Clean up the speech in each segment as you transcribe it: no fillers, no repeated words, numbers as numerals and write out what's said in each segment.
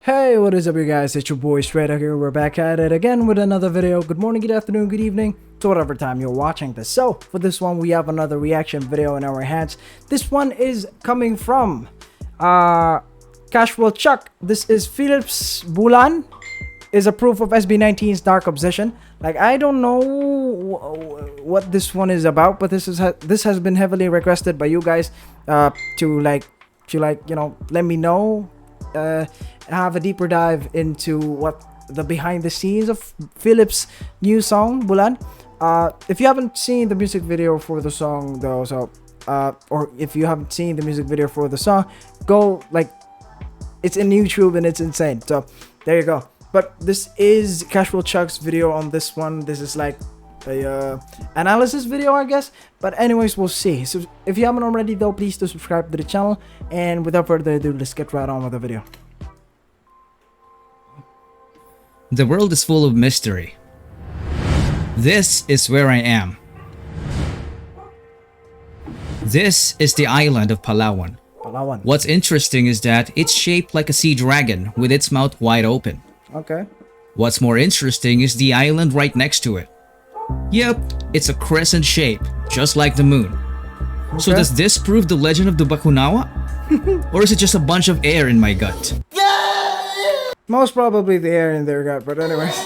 Hey, what is up you guys, it's your boy straydog here. We're back at it again with another video. Good morning, good afternoon, good evening to whatever time you're watching this. So for this one we have another reaction video in our hands. This one is coming from Casual Chuck. This is Felip's BULAN, is a proof of SB19's Dark Obsession. Like, I don't know what this one is about, but this has been heavily requested by you guys to let me know, have a deeper dive into what the behind the scenes of Felip's new song BULAN. If you haven't seen the music video for the song though, or if you haven't seen the music video for the song, go, it's in YouTube and it's insane. So there you go. But this is Casual Chuck's video on this one. This is like a analysis video, I guess. But anyways, we'll see. So if you haven't already though, please do subscribe to the channel. And without further ado, let's get right on with the video. The world is full of mystery. This is where I am. This is the island of Palawan. What's interesting is that it's shaped like a sea dragon with its mouth wide open. Okay. What's more interesting is the island right next to it. Yep, it's a crescent shape, just like the moon. Okay. So does this prove the legend of the Bakunawa? Or is it just a bunch of air in my gut? Most probably the air in their gut, but anyways.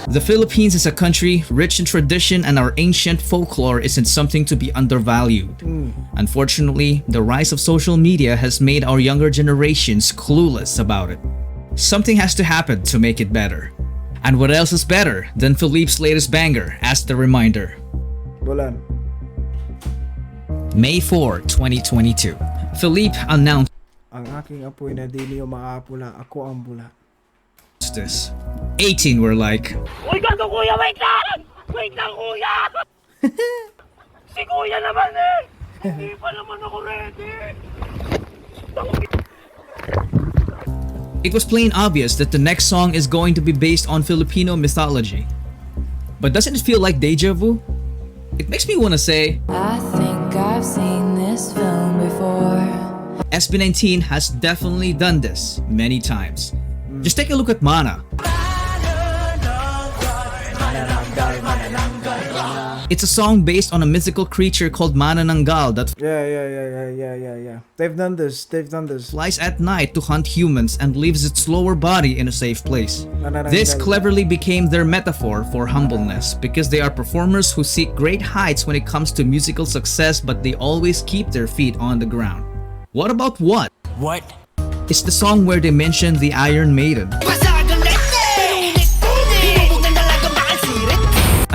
The Philippines is a country rich in tradition, and our ancient folklore isn't something to be undervalued. Unfortunately, the rise of social media has made our younger generations clueless about it. Something has to happen to make it better. And what else is better than Felip's latest banger as the reminder? BULAN. May 4, 2022. Felip announced Ang aking apoy na di niyo maapula, ako ang bula. this. 18 were like, Uy, gago kuya, wait lang! Wait lang kuya! Si kuya naman eh! Hindi pa naman ako ready! it was plain obvious that the next song is going to be based on Filipino mythology. But doesn't it feel like deja vu? It makes me want to say, I think I've seen this film before. SB19 has definitely done this many times. Just take a look at Mana. It's a song based on a mythical creature called Manananggal that Yeah. They've done this. flies at night to hunt humans and leaves its lower body in a safe place. This cleverly became their metaphor for humbleness, because they are performers who seek great heights when it comes to musical success, but they always keep their feet on the ground. What about what? What? It's the song where they mention the Iron Maiden,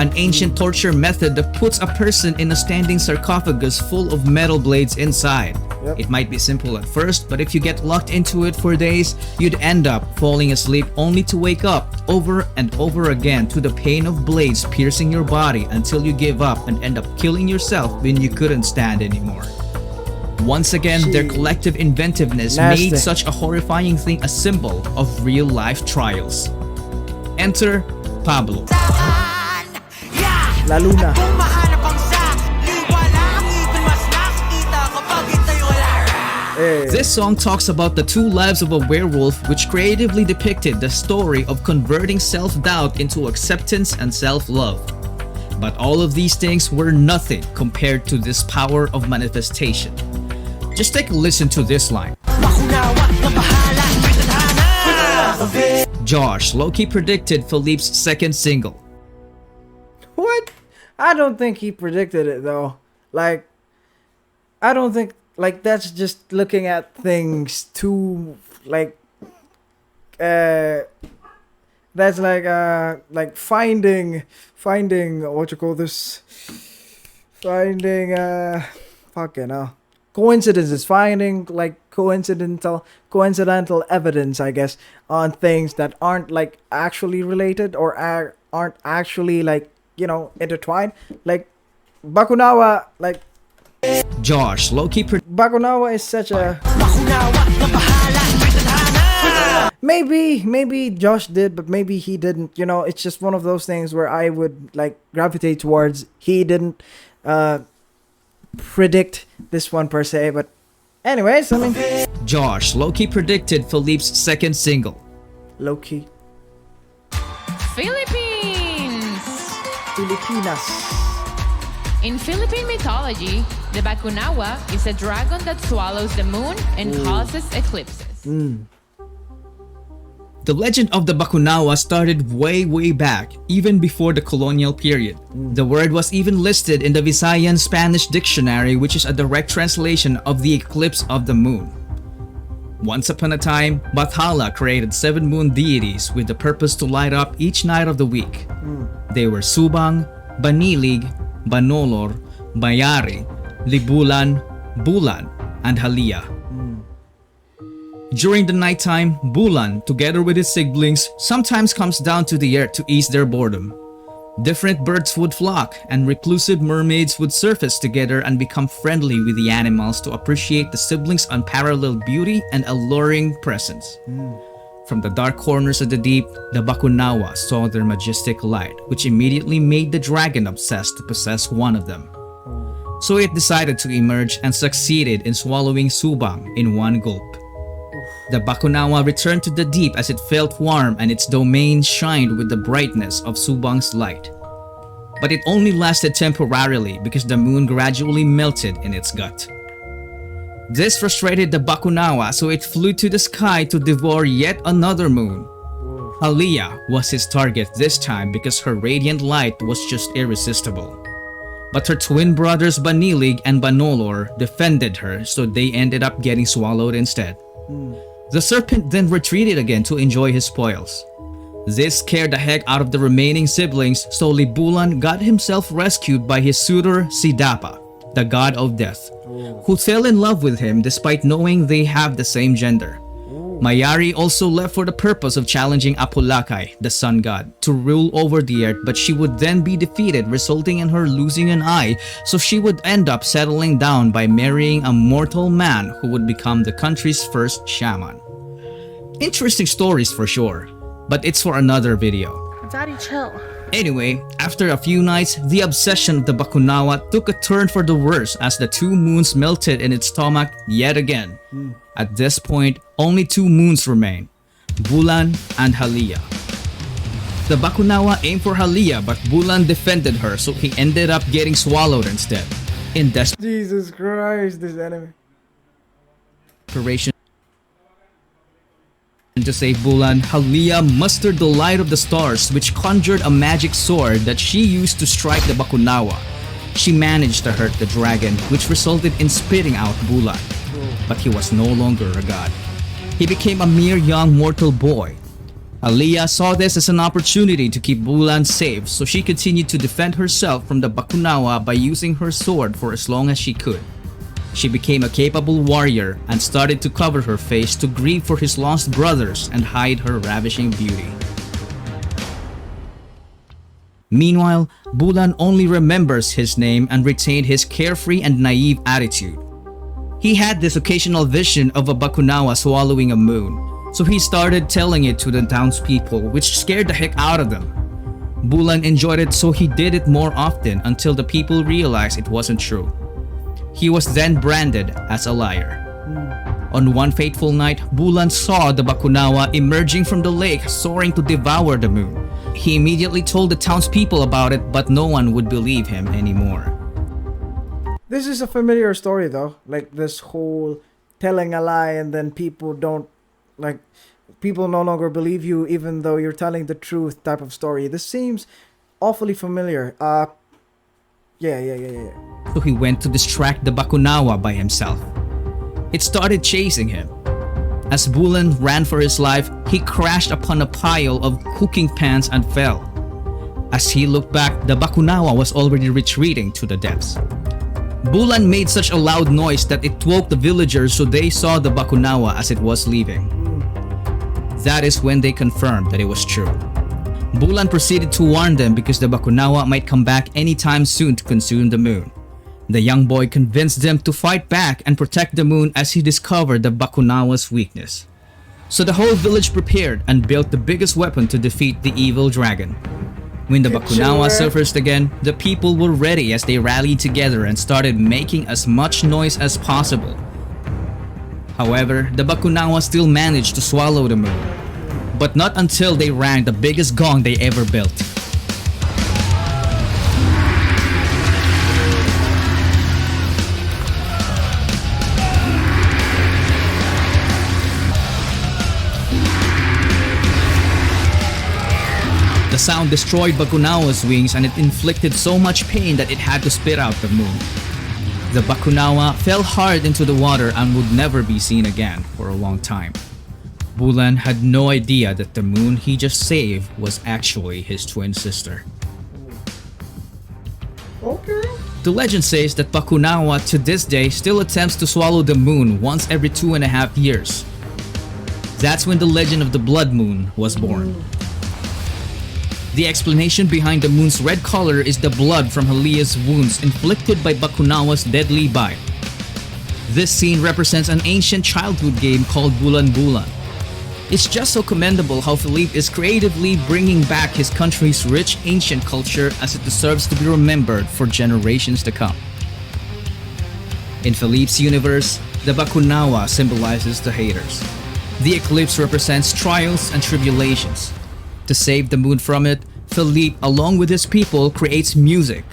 an ancient torture method that puts a person in a standing sarcophagus full of metal blades inside. Yep. It might be simple at first, but if you get locked into it for days, you'd end up falling asleep only to wake up over and over again to the pain of blades piercing your body until you give up and end up killing yourself when you couldn't stand anymore. Once again, their collective inventiveness made such a horrifying thing a symbol of real-life trials. Enter Pablo. La Luna. Hey. This song talks about the two lives of a werewolf, which creatively depicted the story of converting self-doubt into acceptance and self-love. But all of these things were nothing compared to this power of manifestation. Just take a listen to this line. Josh low-key predicted Felip's second single. What? I don't think he predicted it though. I don't think, that's just looking at things too, that's like finding what you call this, finding fucking hell, coincidences, finding coincidental evidence, I guess, on things that aren't actually related or aren't actually intertwined. Like Bakunawa, Josh low-key Bakunawa is such a Maybe Josh did, but maybe he didn't. You know, it's just one of those things where I would like gravitate towards. He didn't predict this one per se, but anyways, I mean, Josh low-key predicted Felip's second single. low key. Philippines! Filipinas. In Philippine mythology, the Bakunawa is a dragon that swallows the moon and causes eclipses. The legend of the Bakunawa started way back, even before the colonial period. The word was even listed in the Visayan Spanish dictionary, which is a direct translation of the eclipse of the moon. Once upon a time, Bathala created 7 moon deities with the purpose to light up each night of the week. They were Subang, Banilig, Banolor, Bayari, Libulan, Bulan, and Halia. During the nighttime, Bulan, together with his siblings, sometimes comes down to the earth to ease their boredom. Different birds would flock, and reclusive mermaids would surface together and become friendly with the animals to appreciate the siblings' unparalleled beauty and alluring presence. From the dark corners of the deep, the Bakunawa saw their majestic light, which immediately made the dragon obsessed to possess one of them. So it decided to emerge and succeeded in swallowing Subang in one gulp. The Bakunawa returned to the deep as it felt warm and its domain shined with the brightness of Subang's light. But it only lasted temporarily because the moon gradually melted in its gut. This frustrated the Bakunawa, so it flew to the sky to devour yet another moon. Halia was his target this time because her radiant light was just irresistible. But her twin brothers Banilig and Banolor defended her, so they ended up getting swallowed instead. The serpent then retreated again to enjoy his spoils. This scared the heck out of the remaining siblings, so Libulan got himself rescued by his suitor Sidapa, the god of death, who fell in love with him despite knowing they have the same gender. Mayari also left for the purpose of challenging Apulakay, the sun god, to rule over the earth, but she would then be defeated, resulting in her losing an eye, so she would end up settling down by marrying a mortal man who would become the country's first shaman. Interesting stories for sure, but it's for another video. Daddy, chill. Anyway, after a few nights, the obsession of the Bakunawa took a turn for the worse as the 2 moons melted in its stomach yet again. At this point, only 2 moons remain, Bulan and Halia. The Bakunawa aimed for Halia, but Bulan defended her, so he ended up getting swallowed instead. In Jesus Christ, this enemy. desperation to save Bulan, Halia mustered the light of the stars, which conjured a magic sword that she used to strike the Bakunawa. She managed to hurt the dragon, which resulted in spitting out Bulan. But he was no longer a god. He became a mere young mortal boy. Halia saw this as an opportunity to keep Bulan safe, so she continued to defend herself from the Bakunawa by using her sword for as long as she could. She became a capable warrior and started to cover her face to grieve for his lost brothers and hide her ravishing beauty. Meanwhile, Bulan only remembers his name and retained his carefree and naive attitude. He had this occasional vision of a Bakunawa swallowing a moon, so he started telling it to the townspeople, which scared the heck out of them. Bulan enjoyed it, so he did it more often until the people realized it wasn't true. He was then branded as a liar. On one fateful night, Bulan saw the Bakunawa emerging from the lake, soaring to devour the moon. He immediately told the townspeople about it, but no one would believe him anymore. This is a familiar story though, like this whole telling a lie and then people don't, like, people no longer believe you even though you're telling the truth type of story. This seems awfully familiar. Yeah. So he went to distract the Bakunawa by himself. It started chasing him. As Bulan ran for his life, he crashed upon a pile of cooking pans and fell. As he looked back, the Bakunawa was already retreating to the depths. Bulan made such a loud noise that it woke the villagers, so they saw the Bakunawa as it was leaving. That is when they confirmed that it was true. Bulan proceeded to warn them because the Bakunawa might come back anytime soon to consume the moon. The young boy convinced them to fight back and protect the moon as he discovered the Bakunawa's weakness. So the whole village prepared and built the biggest weapon to defeat the evil dragon. When the Bakunawa surfaced again, the people were ready as they rallied together and started making as much noise as possible. However, the Bakunawa still managed to swallow the moon, but not until they rang the biggest gong they ever built. The sound destroyed Bakunawa's wings and it inflicted so much pain that it had to spit out the moon. The Bakunawa fell hard into the water and would never be seen again for a long time. Bulan had no idea that the moon he just saved was actually his twin sister. Okay. The legend says that Bakunawa to this day still attempts to swallow the moon once every 2.5 years. That's when the legend of the blood moon was born. The explanation behind the moon's red color is the blood from Halia's wounds inflicted by Bakunawa's deadly bite. This scene represents an ancient childhood game called BULAN. It's just so commendable how Felip is creatively bringing back his country's rich ancient culture as it deserves to be remembered for generations to come. In Felip's universe, the Bakunawa symbolizes the haters. The eclipse represents trials and tribulations. To save the moon from it, Felip, along with his people, creates music.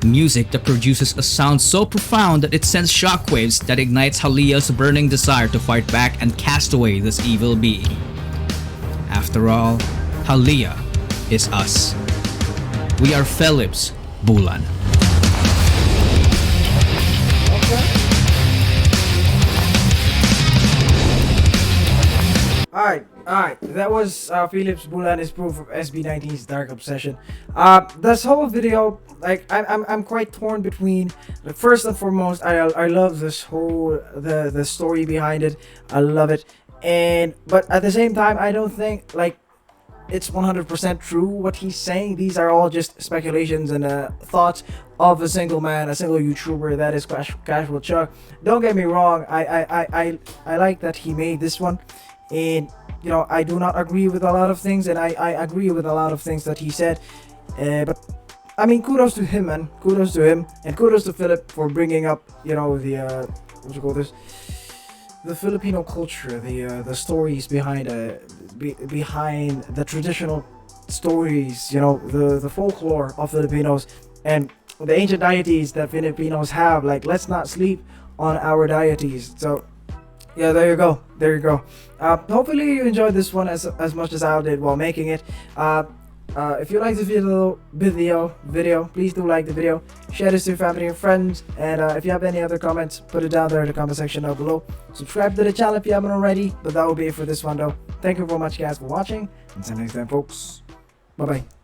Music that produces a sound so profound that it sends shockwaves that ignites Halia's burning desire to fight back and cast away this evil being. After all, Halia is us. We are Felip's Bulan. Alright, that was Felip's Bulan is proof of SB19's Dark Obsession. This whole video, like, I'm quite torn between, like, first and foremost, I love this whole, the story behind it. I love it. But at the same time, I don't think, like, it's 100% true what he's saying. These are all just speculations and thoughts of a single man, a single YouTuber, that is Casual Chuck. Don't get me wrong, I like that he made this one. And you know, I do not agree with a lot of things, and I agree with a lot of things that he said, but I mean, kudos to him, man. Kudos to him, and kudos to Felip for bringing up, you know, the what you call this, the Filipino culture, the stories behind behind the traditional stories, you know, the folklore of Filipinos and the ancient deities that Filipinos have. Like, let's not sleep on our deities. So yeah, there you go. Hopefully you enjoyed this one as much as I did while making it. If you like this video, please do like the video, share this to your family and friends, and if you have any other comments, put it down there in the comment section down below. Subscribe to the channel if you haven't already, but that will be it for this one though. Thank you very much guys for watching, until next time folks, bye bye.